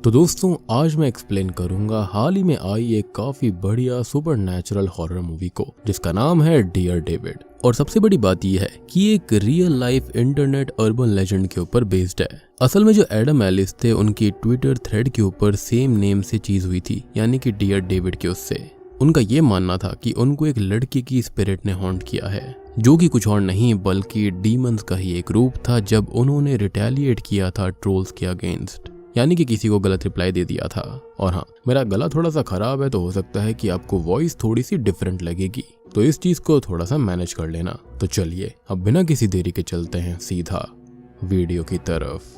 तो दोस्तों आज मैं एक्सप्लेन करूंगा हाल ही में आई एक काफी बढ़िया सुपरनैचुरल हॉरर मूवी को जिसका नाम है डियर डेविड। और सबसे बड़ी बात यह है कि ये एक real life internet urban legend के ऊपर बेस्ड है। असल में जो एडम एलिस थे उनकी ट्विटर थ्रेड के ऊपर सेम नेम से चीज हुई थी, यानी कि डियर डेविड के उससे। उनका ये मानना था कि उनको एक लड़की की स्पिरिट ने हॉन्ट किया है, जो कि कुछ और नहीं बल्कि डीमंस का ही एक रूप था जब उन्होंने रिटेलिएट किया था ट्रोल्स के अगेंस्ट, यानी कि किसी को गलत रिप्लाई दे दिया था। और हाँ, मेरा गला थोड़ा सा खराब है तो हो सकता है कि आपको वॉइस थोड़ी सी डिफरेंट लगेगी, तो इस चीज को थोड़ा सा मैनेज कर लेना। तो चलिए अब बिना किसी देरी के चलते हैं सीधा वीडियो की तरफ।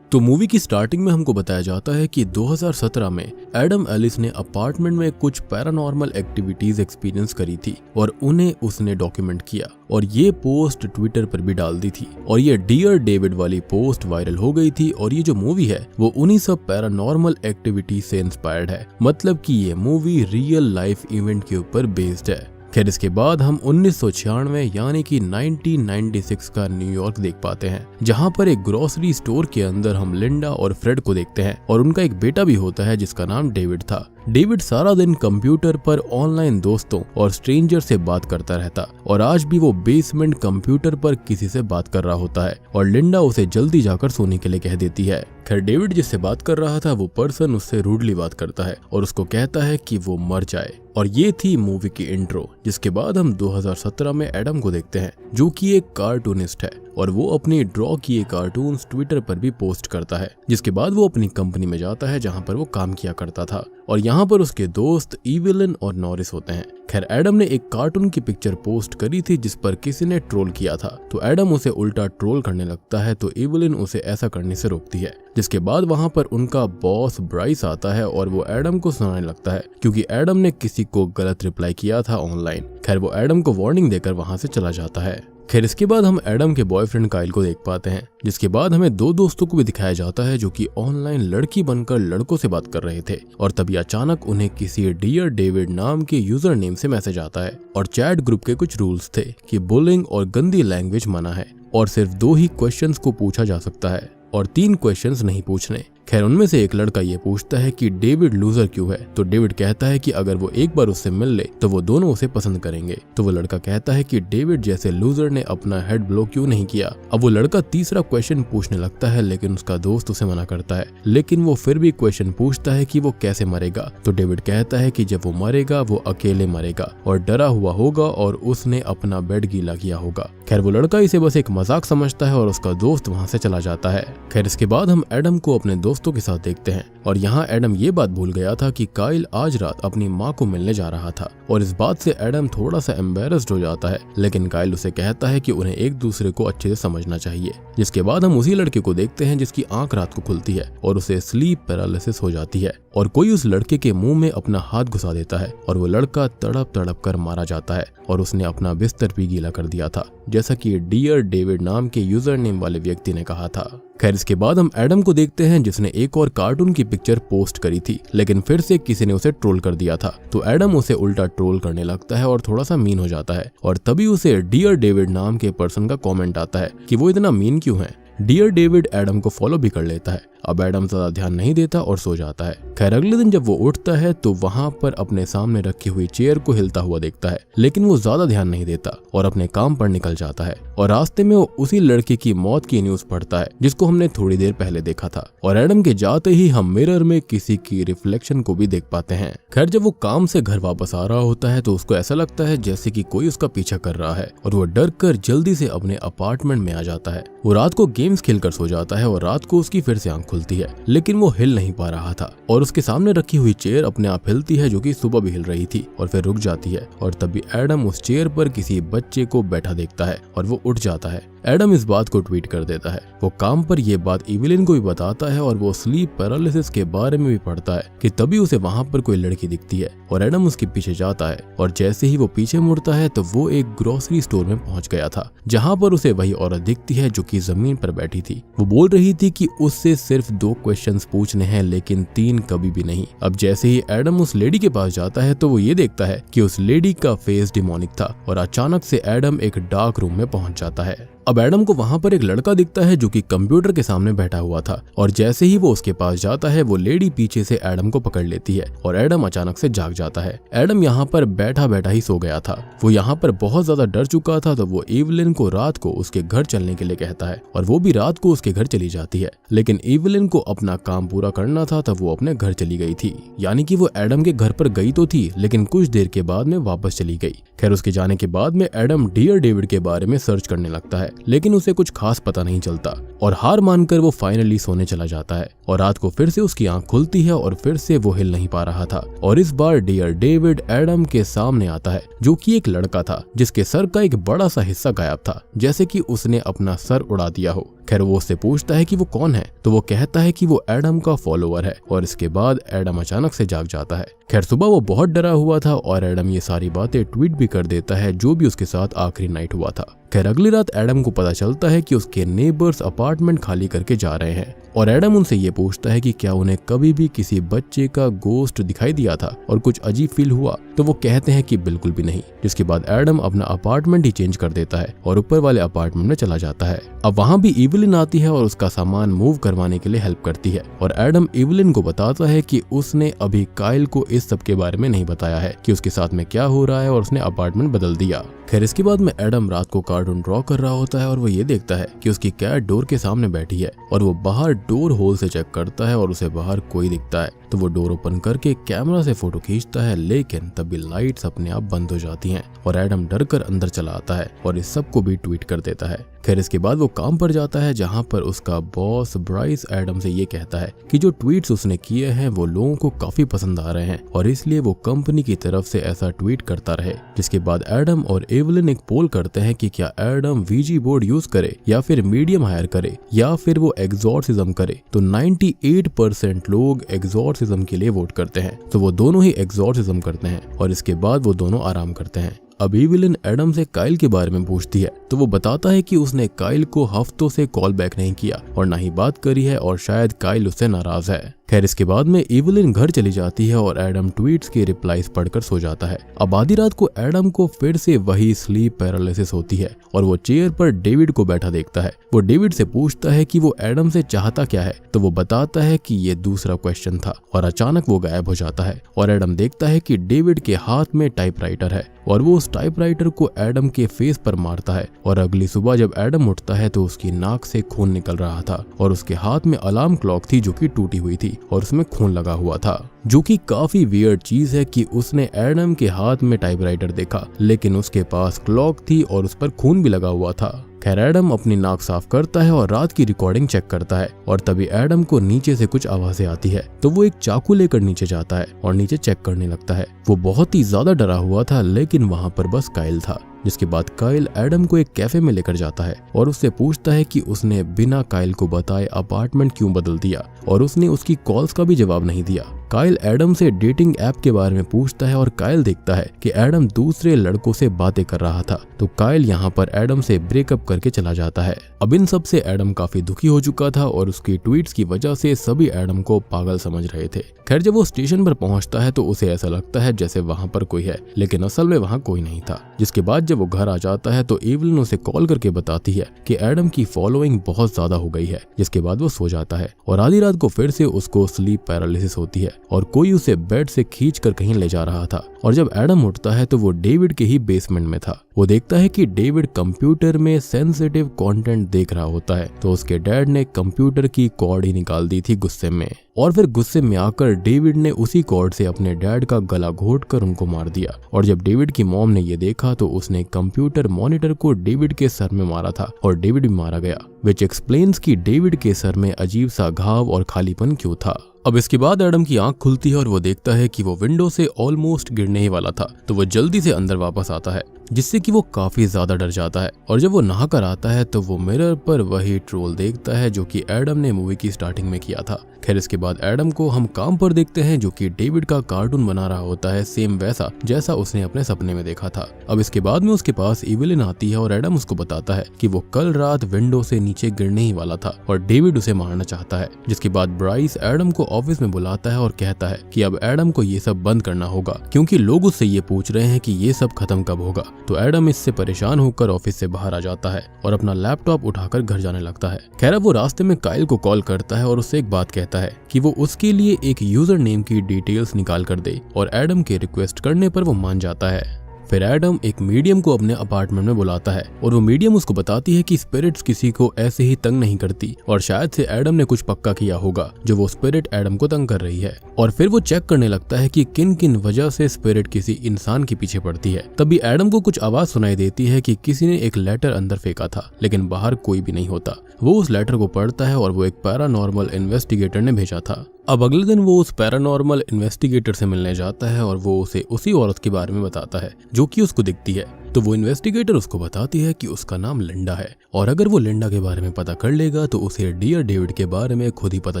तो मूवी की स्टार्टिंग में हमको बताया जाता है कि 2017 में एडम एलिस ने अपार्टमेंट में कुछ पैरानॉर्मल एक्टिविटीज एक्सपीरियंस करी थी और उन्हें उसने डॉक्यूमेंट किया और ये पोस्ट ट्विटर पर भी डाल दी थी और ये डियर डेविड वाली पोस्ट वायरल हो गई थी। और ये जो मूवी है वो उन्हीं सब पैरानॉर्मल एक्टिविटीज से इंस्पायर्ड है, मतलब कि ये मूवी रियल लाइफ इवेंट के ऊपर बेस्ड है। खैर इसके बाद हम 1996 यानी कि 1996 का न्यूयॉर्क देख पाते हैं, जहां पर एक ग्रोसरी स्टोर के अंदर हम लिंडा और फ्रेड को देखते हैं और उनका एक बेटा भी होता है जिसका नाम डेविड था। डेविड सारा दिन कंप्यूटर पर ऑनलाइन दोस्तों और स्ट्रेंजर से बात करता रहता और आज भी वो बेसमेंट कंप्यूटर पर किसी से बात कर रहा होता है और लिंडा उसे जल्दी जाकर सोने के लिए कह देती है। खैर डेविड जिससे बात कर रहा था वो पर्सन उससे रूडली बात करता है और उसको कहता है कि वो मर जाए। और ये थी मूवी की इंट्रो, जिसके बाद हम 2017 में एडम को देखते हैं जो कि एक कार्टूनिस्ट है और वो अपनी ड्रॉ किए कार्टून्स ट्विटर पर भी पोस्ट करता है। जिसके बाद वो अपनी कंपनी में जाता है जहां पर वो काम किया करता था और यहाँ पर उसके दोस्त इविलिन और नॉरिस होते हैं। खैर एडम ने एक कार्टून की पिक्चर पोस्ट करी थी जिस पर किसी ने ट्रोल किया था, तो एडम उसे उल्टा ट्रोल करने लगता है तो इविलिन उसे ऐसा करने से रोकती है। जिसके बाद वहां पर उनका बॉस ब्राइस आता है और वो एडम को सुनाने लगता है क्योंकि एडम ने किसी को गलत रिप्लाई किया था ऑनलाइन। खैर वो एडम को वार्निंग देकर वहां से चला जाता है। खैर इसके बाद हम एडम के बॉयफ्रेंड काइल को देख पाते हैं, जिसके बाद हमें दो दोस्तों को भी दिखाया जाता है जो कि ऑनलाइन लड़की बनकर लड़कों से बात कर रहे थे और तभी अचानक उन्हें किसी डियर डेविड नाम के यूजर नेम से मैसेज आता है और चैट ग्रुप के कुछ रूल्स थे कि बुलिंग और गंदी लैंग्वेज मना है और सिर्फ 2 ही क्वेश्चंस को पूछा जा सकता है और 3 क्वेश्चंस नहीं पूछने। खैर उनमें से एक लड़का ये पूछता है कि डेविड लूजर क्यों है, तो डेविड कहता है कि अगर वो एक बार उससे मिल ले तो वो दोनों उसे पसंद करेंगे। तो वो लड़का कहता है कि डेविड जैसे लूजर ने अपना हेड ब्लो क्यों नहीं किया। अब वो लड़का तीसरा क्वेश्चन पूछने लगता है लेकिन उसका दोस्त उसे मना करता है, लेकिन वो फिर भी क्वेश्चन पूछता है कि वो कैसे मरेगा। तो डेविड कहता है कि जब वो मरेगा वो अकेले मरेगा और डरा हुआ होगा और उसने अपना बेड गीला किया होगा। खैर वो लड़का इसे बस एक मजाक समझता है और उसका दोस्त वहां से चला जाता है। खैर इसके बाद हम एडम को अपने दोस्तों के साथ देखते हैं और यहाँ एडम ये बात भूल गया था कि काइल आज रात अपनी माँ को मिलने जा रहा था और इस बात से एडम थोड़ा सा एम्बेरस्ड हो जाता है, लेकिन काइल उसे कहता है कि उन्हें एक दूसरे को अच्छे से समझना चाहिए। जिसके बाद हम उसी लड़के को देखते हैं जिसकी आंख रात को खुलती है और उसे स्लीप पैरालिसिस हो जाती है और कोई उस लड़के के मुंह में अपना हाथ घुसा देता है और वो लड़का तड़प तड़प कर मारा जाता है और उसने अपना बिस्तर भी गीला कर दिया था, जैसा कि डियर डेविड नाम के यूजर नेम वाले व्यक्ति ने कहा था। खैर इसके बाद हम एडम को देखते हैं जिसने एक और कार्टून की पिक्चर पोस्ट करी थी, लेकिन फिर से किसी ने उसे ट्रोल कर दिया था। तो एडम उसे उल्टा ट्रोल करने लगता है और थोड़ा सा मीन हो जाता है और तभी उसे डियर डेविड नाम के पर्सन का कमेंट आता है कि वो इतना मीन क्यों है। डियर डेविड एडम को फॉलो भी कर लेता है। अब एडम ज्यादा ध्यान नहीं देता और सो जाता है। खैर अगले दिन जब वो उठता है तो वहां पर अपने सामने रखी हुई चेयर को हिलता हुआ देखता है, लेकिन वो ज्यादा ध्यान नहीं देता और अपने काम पर निकल जाता है और रास्ते में वो उसी लड़के की मौत की न्यूज पढ़ता है जिसको हमने थोड़ी देर पहले देखा था। और एडम के जाते ही हम मिरर में किसी की रिफ्लेक्शन को भी देख पाते हैं। खैर जब वो काम से घर वापस आ रहा होता है तो उसको ऐसा लगता है जैसे कि कोई उसका पीछा कर रहा है और वो डर कर जल्दी से अपने अपार्टमेंट में आ जाता है। वो रात को गेम्स खेलकर सो जाता है और रात को उसकी फिर से आंख खुलती है, लेकिन वो हिल नहीं पा रहा था और उसके सामने रखी हुई चेयर अपने आप हिलती है जो कि सुबह भी हिल रही थी और फिर रुक जाती है और तभी एडम उस चेयर पर किसी बच्चे को बैठा देखता है और वो उठ जाता है। एडम इस बात को ट्वीट कर देता है। वो काम पर ये बात इविलिन को भी बताता है और वो स्लीप पैरालिसिस के बारे में भी पढ़ता है कि तभी उसे वहां पर कोई लड़की दिखती है और एडम उसके पीछे जाता है और जैसे ही वो पीछे मुड़ता है तो वो एक ग्रोसरी स्टोर में पहुंच गया था जहां पर उसे वही औरत दिखती है जो कि जमीन पर बैठी थी। वो बोल रही थी कि उससे सिर्फ 2 क्वेश्चंस पूछने हैं लेकिन 3 कभी भी नहीं। अब जैसे ही एडम उस लेडी के पास जाता है तो वो ये देखता है कि उस लेडी का फेस डिमोनिक था और अचानक से एडम एक डार्क रूम में पहुंच जाता है। अब एडम को वहाँ पर एक लड़का दिखता है जो कि कंप्यूटर के सामने बैठा हुआ था और जैसे ही वो उसके पास जाता है वो लेडी पीछे से एडम को पकड़ लेती है और एडम अचानक से जाग जाता है। एडम यहाँ पर बैठा बैठा ही सो गया था। वो यहाँ पर बहुत ज्यादा डर चुका था तो वो एवलिन को रात को उसके घर चलने के लिए कहता है और वो भी रात को उसके घर चली जाती है। लेकिन एवलिन को अपना काम पूरा करना था तब वो अपने घर चली गई थी, यानी कि वो एडम के घर पर गई तो थी लेकिन कुछ देर के बाद में वापस चली गई। खैर उसके जाने के बाद में एडम डियर डेविड के बारे में सर्च करने लगता है लेकिन उसे कुछ खास पता नहीं चलता और हार मानकर वो फाइनली सोने चला जाता है और रात को फिर से उसकी आंख खुलती है और फिर से वो हिल नहीं पा रहा था और इस बार डियर डेविड एडम के सामने आता है जो कि एक लड़का था जिसके सर का एक बड़ा सा हिस्सा गायब था, जैसे कि उसने अपना सर उड़ा दिया हो। खैर वो उससे पूछता है कि वो कौन है तो वो कहता है कि वो एडम का फॉलोअर है और इसके बाद एडम अचानक से जाग जाता है। खैर सुबह वो बहुत डरा हुआ था और एडम ये सारी बातें ट्वीट भी कर देता है जो भी उसके साथ आखिरी नाइट हुआ था। खैर अगली रात एडम को पता चलता है कि उसके नेबर्स अपार्टमेंट खाली करके जा रहे हैं और एडम उनसे ये पूछता है कि क्या उन्हें कभी भी किसी बच्चे का गोस्ट दिखाई दिया था और कुछ अजीब फील हुआ, तो वो कहते हैं कि बिल्कुल भी नहीं। जिसके बाद एडम अपना अपार्टमेंट ही चेंज कर देता है और ऊपर वाले अपार्टमेंट में चला जाता है। अब वहाँ भी एवलिन आती है और उसका सामान मूव करवाने के लिए हेल्प करती है और एडम एवलिन को बताता है कि उसने अभी काइल को इस सब के बारे में नहीं बताया है कि उसके साथ में क्या हो रहा है और उसने अपार्टमेंट बदल दिया। खैर इसके बाद में एडम रात को कार्टून ड्रॉ कर रहा होता है और वो ये देखता है कि उसकी कैट डोर के सामने बैठी है और वो बाहर डोर होल से चेक करता है और उसे बाहर कोई दिखता है तो वो डोर ओपन करके कैमरा से फोटो खींचता है लेकिन तभी लाइट्स अपने आप बंद हो जाती हैं और एडम डर कर अंदर चला आता है और इस सब को भी ट्वीट कर देता है। खैर इसके बाद वो काम पर जाता है जहाँ पर उसका बॉस ब्राइस एडम से ये कहता है कि जो ट्वीट्स उसने किए हैं वो लोगों को काफी पसंद आ रहे हैं और इसलिए वो कंपनी की तरफ से ऐसा ट्वीट करता रहे। जिसके बाद एडम और एवलिन एक पोल करते हैं कि क्या एडम वीजी बोर्ड यूज करे या फिर मीडियम हायर करे या फिर वो एग्जॉर्सिज्म करे, तो 98% लोग एग्जॉर्सिज्म के लिए वोट करते हैं तो वो दोनों ही एग्जॉर्सिज्म करते हैं और इसके बाद वो दोनों आराम करते हैं। अब एवलिन एडम से काइल के बारे में पूछती है तो वो बताता है कि उसने काइल को हफ्तों से कॉल बैक नहीं किया और ना ही बात करी है और शायद काइल उससे नाराज है। खैर इसके बाद में एवलिन घर चली जाती है और एडम ट्वीट्स के रिप्लाईज पढ़कर सो जाता है। अब आधी रात को एडम को फिर से वही स्लीप पैरालिसिस होती है और वो चेयर पर डेविड को बैठा देखता है। वो डेविड से पूछता है कि वो एडम से चाहता क्या है तो वो बताता है कि ये दूसरा क्वेश्चन था और अचानक वो गायब हो जाता है और एडम देखता है कि डेविड के हाथ में टाइपराइटर है और वो उस टाइपराइटर को एडम के फेस पर मारता है और अगली सुबह जब एडम उठता है तो उसकी नाक से खून निकल रहा था और उसके हाथ में अलार्म क्लॉक थी जो कि टूटी हुई थी और उसमें खून लगा हुआ था, जो कि काफी वियर्ड चीज है कि उसने एडम के हाथ में टाइपराइटर देखा लेकिन उसके पास क्लॉक थी और उस पर खून भी लगा हुआ था। खैर एडम अपनी नाक साफ करता है और रात की रिकॉर्डिंग चेक करता है और तभी एडम को नीचे से कुछ आवाजें आती है तो वो एक चाकू लेकर नीचे जाता है और नीचे चेक करने लगता है। वो बहुत ही ज्यादा डरा हुआ था लेकिन वहाँ पर बस काइल था। जिसके बाद काइल एडम को एक कैफे में लेकर जाता है और उससे पूछता है कि उसने बिना काइल को बताए अपार्टमेंट क्यों बदल दिया और उसने उसकी कॉल्स का भी जवाब नहीं दिया। काइल एडम से डेटिंग ऐप के बारे में पूछता है और काइल देखता है कि एडम दूसरे लड़कों से बातें कर रहा था तो काइल यहाँ पर एडम से ब्रेकअप करके चला जाता है। अब इन सब से एडम काफी दुखी हो चुका था और उसकी ट्वीट्स की वजह से सभी एडम को पागल समझ रहे थे। खैर जब वो स्टेशन पर पहुंचता है तो उसे ऐसा लगता है जैसे वहां पर कोई है लेकिन असल में वहां कोई नहीं था। जिसके बाद जब वो घर आ जाता है तो एवलिन उसे कॉल करके बताती है कि एडम की फॉलोइंग बहुत ज्यादा हो गई है। जिसके बाद वो सो जाता है और आधी रात को फिर से उसको स्लीप पैरालिसिस होती है और कोई उसे बेड से खींच कर कहीं ले जा रहा था और जब एडम उठता है तो वो डेविड के ही बेसमेंट में था। वो देखता है कि डेविड कंप्यूटर में सेंसिटिव कंटेंट देख रहा होता है तो उसके डैड ने कंप्यूटर की कॉर्ड ही निकाल दी थी गुस्से में और फिर गुस्से में आकर डेविड ने उसी कॉर्ड से अपने डैड का गला घोट कर उनको मार दिया। और जब डेविड की मॉम ने ये देखा तो उसने कंप्यूटर मॉनिटर को डेविड के सर में मारा था और डेविड भी मारा गया, विच एक्सप्लेन्स कि डेविड के सर में अजीब सा घाव और खालीपन क्यों था। अब इसके बाद एडम की आंख खुलती है और वो देखता है कि वो विंडो से ऑलमोस्ट गिरने ही वाला था तो वो जल्दी से अंदर वापस आता है जिससे कि वो काफी ज्यादा डर जाता है। और जब वो नहा कर आता है तो वो मिरर पर वही ट्रोल देखता है जो कि एडम ने मूवी की स्टार्टिंग में किया था। खैर इसके बाद एडम को हम काम पर देखते हैं जो कि डेविड का कार्टून बना रहा होता है, सेम वैसा जैसा उसने अपने सपने में देखा था। अब इसके बाद में उसके पास एवलिन आती है और एडम उसको बताता है कि वो कल रात विंडो से नीचे गिरने ही वाला था और डेविड उसे मारना चाहता है। जिसके बाद ब्राइस एडम को ऑफिस में बुलाता है और कहता है कि अब एडम को ये सब बंद करना होगा क्योंकि लोग उससे ये पूछ रहे हैं कि ये सब खत्म कब होगा। तो एडम इससे परेशान होकर ऑफिस से बाहर आ जाता है और अपना लैपटॉप उठाकर घर जाने लगता है। खैर अब वो रास्ते में काइल को कॉल करता है और उससे एक बात कहता है कि वो उसके लिए एक यूजर नेम की डिटेल्स निकाल कर दे और एडम के रिक्वेस्ट करने पर वो मान जाता है। फिर एडम एक मीडियम को अपने अपार्टमेंट में बुलाता है और वो मीडियम उसको बताती है कि स्पिरिट्स किसी को ऐसे ही तंग नहीं करती और शायद से एडम ने कुछ पक्का किया होगा जो वो स्पिरिट एडम को तंग कर रही है। और फिर वो चेक करने लगता है कि किन किन वजह से स्पिरिट किसी इंसान के पीछे पड़ती है। तभी एडम को कुछ आवाज सुनाई देती है कि किसी ने एक लेटर अंदर फेंका था, लेकिन बाहर कोई भी नहीं होता। वो उस लेटर को पढ़ता है और वो एक पैरानॉर्मल इन्वेस्टिगेटर ने भेजा था। अब अगले दिन वो उस पैरानॉर्मल इन्वेस्टिगेटर से मिलने जाता है और वो उसे उसी औरत के बारे में बताता है जो कि उसको दिखती है। तो वो इन्वेस्टिगेटर उसको बताती है कि उसका नाम लिंडा है और अगर वो लिंडा के बारे में पता कर लेगा तो उसे डियर डेविड के बारे में खुद ही पता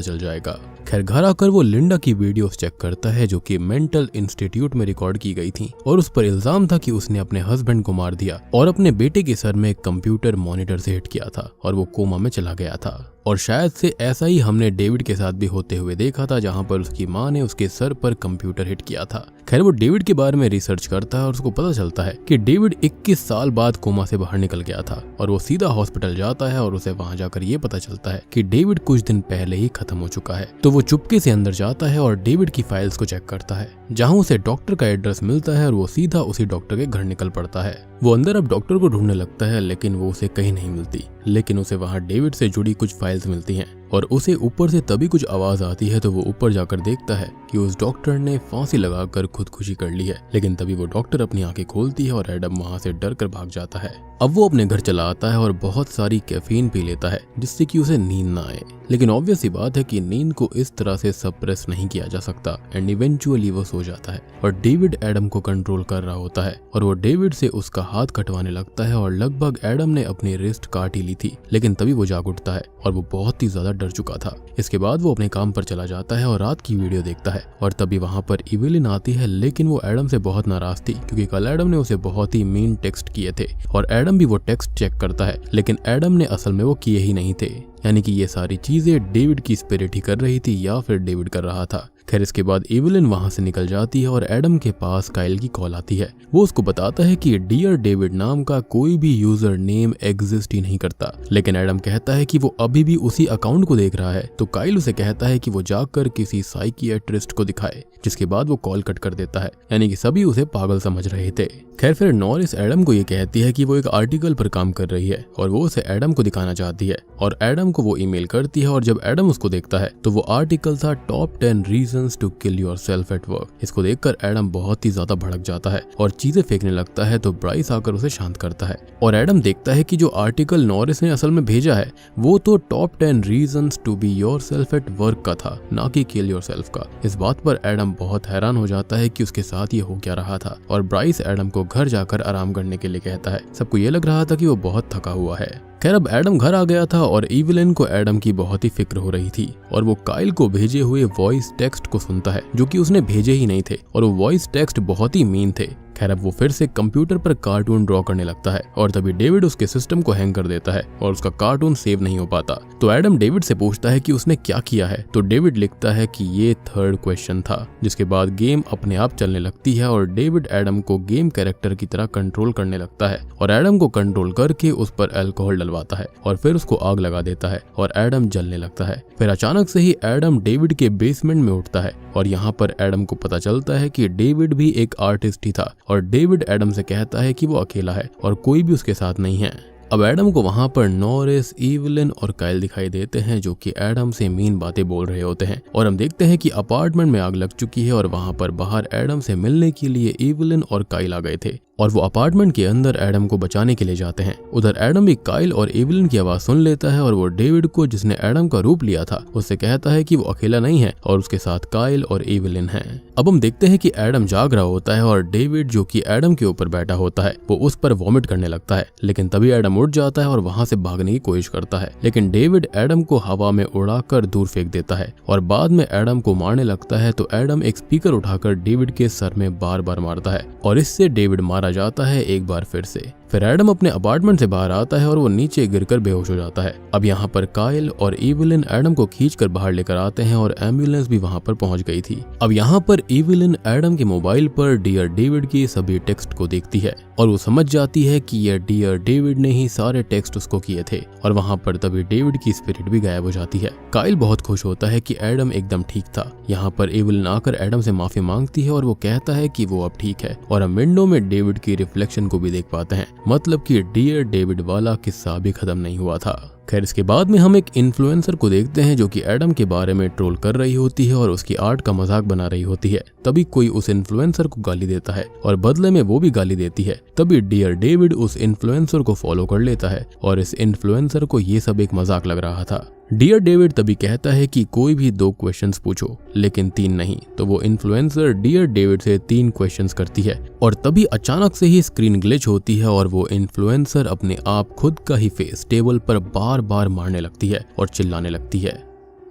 चल जाएगा। खैर घर आकर वो लिंडा की वीडियोस चेक करता है जो कि मेंटल इंस्टीट्यूट में रिकॉर्ड की गई थी और उस पर इल्जाम था कि उसने अपने हस्बैंड को मार दिया और अपने बेटे के सर में एक कंप्यूटर मॉनिटर से हिट किया था और वो कोमा में चला गया था। और शायद से ऐसा ही हमने डेविड के साथ भी होते हुए देखा था जहां पर उसकी मां ने उसके सर पर कंप्यूटर हिट किया था। खैर वो डेविड के बारे में रिसर्च करता है और उसको पता चलता है कि डेविड 21 साल बाद कोमा से बाहर निकल गया था और वो सीधा हॉस्पिटल जाता है और उसे वहां जाकर ये पता चलता है कि डेविड कुछ दिन पहले ही खत्म हो चुका है। तो वो चुपके से अंदर जाता है और डेविड की फाइल्स को चेक करता है जहां उसे डॉक्टर का एड्रेस मिलता है और वो सीधा उसी डॉक्टर के घर निकल पड़ता है। वो अंदर अब डॉक्टर को ढूंढने लगता है लेकिन वो उसे कहीं नहीं मिलती, लेकिन उसे वहां डेविड से जुड़ी कुछ फाइल्स मिलती हैं और उसे ऊपर से तभी कुछ आवाज आती है। तो वो ऊपर जाकर देखता है कि उस डॉक्टर ने फांसी लगाकर खुदकुशी कर ली है, लेकिन तभी वो डॉक्टर अपनी आंखें खोलती है और एडम वहां से डर कर भाग जाता है। अब वो अपने घर चला आता है और बहुत सारी कैफीन पी लेता है जिससे कि उसे नींद ना आए, लेकिन ऑब्वियस सी बात है कि नींद को इस तरह से सप्रेस नहीं किया जा सकता एंड इवेंचुअली वो सो जाता है और डेविड एडम को कंट्रोल कर रहा होता है और वो डेविड से उसका हाथ कटवाने लगता है और लगभग एडम ने अपनी रिस्ट काट ही ली थी, लेकिन तभी वो जाग उठता है और वो बहुत ही ज्यादा डर चुका था। इसके बाद वो अपने काम पर चला जाता है और रात की वीडियो देखता है और तभी वहां पर इवेलिन आती है, लेकिन वो एडम से बहुत नाराज थी क्योंकि कल एडम ने उसे बहुत ही मीन टेक्स्ट किए थे और एडम भी वो टेक्स्ट चेक करता है, लेकिन एडम ने असल में वो किए ही नहीं थे, यानी कि ये सारी चीजें डेविड की स्पिरिट ही कर रही थी या फिर डेविड कर रहा था। खैर इसके बाद इवेलिन वहां से निकल जाती है और एडम के पास काइल की कॉल आती है। वो उसको बताता है कि डियर डेविड नाम का कोई भी यूजर नेम एग्जिस्ट ही नहीं करता, लेकिन एडम कहता है कि वो अभी भी उसी अकाउंट को देख रहा है। तो काइल उसे कहता है कि वो जाकर किसी साइकियाट्रिस्ट को दिखाए, जिसके बाद वो कॉल कट कर देता है, यानी कि सभी उसे पागल समझ रहे थे। खैर फिर नॉरिस एडम को ये कहती है कि वो एक आर्टिकल पर काम कर रही है और वो उसे एडम को दिखाना चाहती है और एडम को वो ईमेल करती है और जब एडम उसको देखता है तो वो आर्टिकल था top 10 reasons to kill yourself at work. इसको देखकर एडम बहुत ही ज्यादा भड़क जाता है और चीजें फेंकने लगता है। तो ब्राइस आकर उसे शांत करता है और एडम देखता है कि जो आर्टिकल नॉरिस ने असल में भेजा है वो तो top 10 reasons to be yourself at work का था, ना कि किल योरसेल्फ का। इस बात पर एडम बहुत हैरान हो जाता है कि उसके साथ ये हो क्या रहा था और ब्राइस एडम को घर जाकर आराम करने के लिए कहता है। सबको ये लग रहा था कि वो बहुत थका हुआ है। खैर अब एडम घर आ गया था और इवेलिन को एडम की बहुत ही फिक्र हो रही थी और वो काइल को भेजे हुए वॉइस टेक्स्ट को सुनता है जो कि उसने भेजे ही नहीं थे और वो वॉइस टेक्स्ट बहुत ही मीन थे। खैर अब वो फिर से कंप्यूटर पर कार्टून ड्रॉ करने लगता है और तभी डेविड उसके सिस्टम को हैंग कर देता है और उसका कार्टून सेव नहीं हो पाता। तो एडम डेविड से पूछता है कि उसने क्या किया है, तो डेविड लिखता है कि ये 3rd क्वेश्चन था, जिसके बाद गेम अपने आप चलने लगती है और डेविड एडम को गेम कैरेक्टर की तरह कंट्रोल करने लगता है और एडम को कंट्रोल करके उस पर अल्कोहल डलवाता है और फिर उसको आग लगा देता है और एडम जलने लगता है। फिर अचानक से ही एडम डेविड के बेसमेंट में उठता है और यहाँ पर एडम को पता चलता है कि डेविड भी एक आर्टिस्ट ही था और डेविड एडम से कहता है कि वो अकेला है और कोई भी उसके साथ नहीं है। अब एडम को वहां पर नॉरिस, इवेलिन और काइल दिखाई देते हैं जो कि एडम से मीन बातें बोल रहे होते हैं और हम देखते हैं कि अपार्टमेंट में आग लग चुकी है और वहां पर बाहर एडम से मिलने के लिए इवेलिन और काइल आ गए थे और वो अपार्टमेंट के अंदर एडम को बचाने के लिए जाते हैं। उधर एडम भी काइल और इवेलिन की आवाज सुन लेता है और वो डेविड को, जिसने एडम का रूप लिया था, उससे कहता है कि वो अकेला नहीं है और उसके साथ काइल और इवेलिन हैं। अब हम देखते हैं कि एडम जाग रहा होता है और डेविड, जो कि एडम के ऊपर बैठा होता है, वो उस पर वॉमिट करने लगता है, लेकिन तभी एडम उठ जाता है और वहां से भागने की कोशिश करता है, लेकिन डेविड एडम को हवा में उड़ाकर दूर फेंक देता है और बाद में एडम को मारने लगता है। तो एडम एक स्पीकर उठाकर डेविड के सर में बार बार मारता है और इससे डेविड मारा जाता है एक बार फिर से। फिर एडम अपने अपार्टमेंट से बाहर आता है और वो नीचे गिरकर बेहोश हो जाता है। अब यहाँ पर काइल और इवलिन एडम को खींचकर बाहर लेकर आते हैं और एम्बुलेंस भी वहाँ पर पहुँच गई थी। अब यहाँ पर इवलिन एडम के मोबाइल पर डियर डेविड की सभी टेक्स्ट को देखती है और वो समझ जाती है कि यह डियर डेविड ने ही सारे टेक्स्ट उसको किए थे और वहाँ पर तभी डेविड की स्पिरिट भी गायब हो जाती है। काइल बहुत खुश होता है कि एडम एकदम ठीक था। यहाँ पर इवलिन आकर एडम से माफी मांगती है और वो कहता है कि वो अब ठीक है और हम विंडो में डेविड की रिफ्लेक्शन को भी देख पाते हैं, मतलब कि डियर डेविड वाला किस्सा भी खत्म नहीं हुआ था। खैर इसके बाद में हम एक इन्फ्लुएंसर को देखते हैं जो कि एडम के बारे में ट्रोल कर रही होती है और उसकी आर्ट का मजाक बना रही होती है। तभी कोई उस इन्फ्लुएंसर को गाली देता है और बदले में वो भी गाली देती है। तभी डियर डेविड उस इन्फ्लुएंसर को फॉलो कर लेता है और इस इन्फ्लुएंसर को ये सब एक मजाक लग रहा था। डियर डेविड तभी कहता है कि कोई भी 2 क्वेश्चंस पूछो लेकिन 3 नहीं, तो वो इन्फ्लुएंसर डियर डेविड से 3 क्वेश्चंस करती है और तभी अचानक से ही स्क्रीन ग्लिच होती है और वो इन्फ्लुएंसर अपने आप खुद का ही फेस टेबल पर बार बार मारने लगती है और चिल्लाने लगती है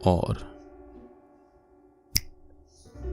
और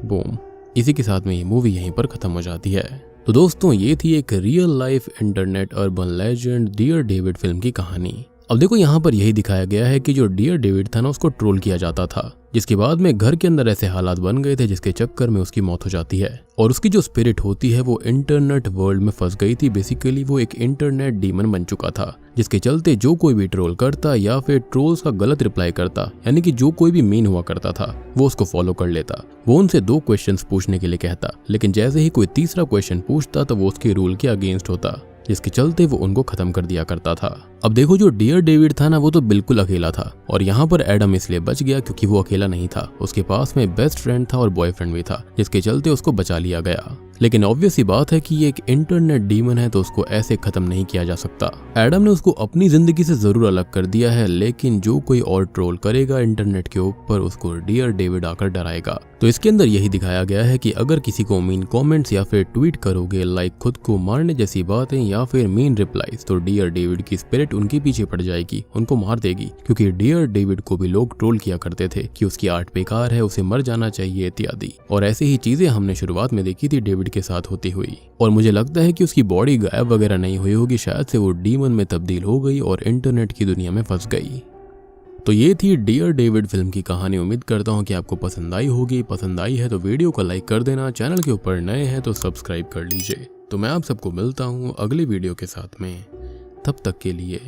बूम, इसी के साथ में ये मूवी यहीं पर खत्म हो जाती है। तो दोस्तों ये थी एक real life internet urban legend dear David film की कहानी। अब देखो यहाँ पर यही दिखाया गया है कि जो डियर डेविड था ना उसको ट्रोल किया जाता था, जिसके बाद में घर के अंदर ऐसे हालात बन गए थे जिसके चक्कर में उसकी मौत हो जाती है और उसकी जो स्पिरिट होती है वो इंटरनेट वर्ल्ड में फंस गई थी। बेसिकली वो एक इंटरनेट डीमन बन चुका था, जिसके चलते जो कोई भी ट्रोल करता या फिर ट्रोल्स का गलत रिप्लाई करता, यानी कि जो कोई भी मीन हुआ करता था वो उसको फॉलो कर लेता। वो उनसे 2 क्वेश्चंस पूछने के लिए कहता, लेकिन जैसे ही कोई तीसरा क्वेश्चन पूछता तो वो उसके रूल के अगेंस्ट होता, जिसके चलते वो उनको खत्म कर दिया करता था। अब देखो जो डियर डेविड था ना वो तो बिल्कुल अकेला था और यहाँ पर एडम इसलिए बच गया क्योंकि वो अकेला नहीं था, उसके पास में बेस्ट फ्रेंड था और बॉयफ्रेंड भी था, जिसके चलते उसको बचा लिया गया। लेकिन ऑब्वियस सी बात है कि ये एक इंटरनेट डीमन है तो उसको ऐसे खत्म नहीं किया जा सकता। एडम ने उसको अपनी जिंदगी से जरूर अलग कर दिया है, लेकिन जो कोई और ट्रोल करेगा इंटरनेट के ऊपर उसको डियर डेविड आकर डराएगा। तो इसके अंदर यही दिखाया गया है कि अगर किसी को मीन कमेंट्स या फिर ट्वीट करोगे लाइक खुद को मारने जैसी बातें या फिर मीन रिप्लाईज, तो डियर डेविड की स्पिरिट उनके पीछे पड़ जाएगी, उनको मार देगी। क्योंकि डियर डेविड को भी लोग ट्रोल किया करते थे कि उसकी आर्ट बेकार है, उसे मर जाना चाहिए इत्यादि, और ऐसे ही चीजें हमने शुरुआत में देखी थी डेविड के साथ होती हुई। और मुझे लगता है कि उसकी बॉडी गायब वगैरह नहीं हुई होगी, शायद से वो डीमन में तब्दील हो गई और इंटरनेट की दुनिया में फंस गई। तो ये थी डियर डेविड फिल्म की कहानी। उम्मीद करता हूँ कि आपको पसंद आई होगी। पसंद आई है तो वीडियो को लाइक कर देना, चैनल के ऊपर नए हैं तो सब्सक्राइब कर लीजिए। तो मैं आप सबको मिलता हूँ अगली वीडियो के साथ में, तब तक के लिए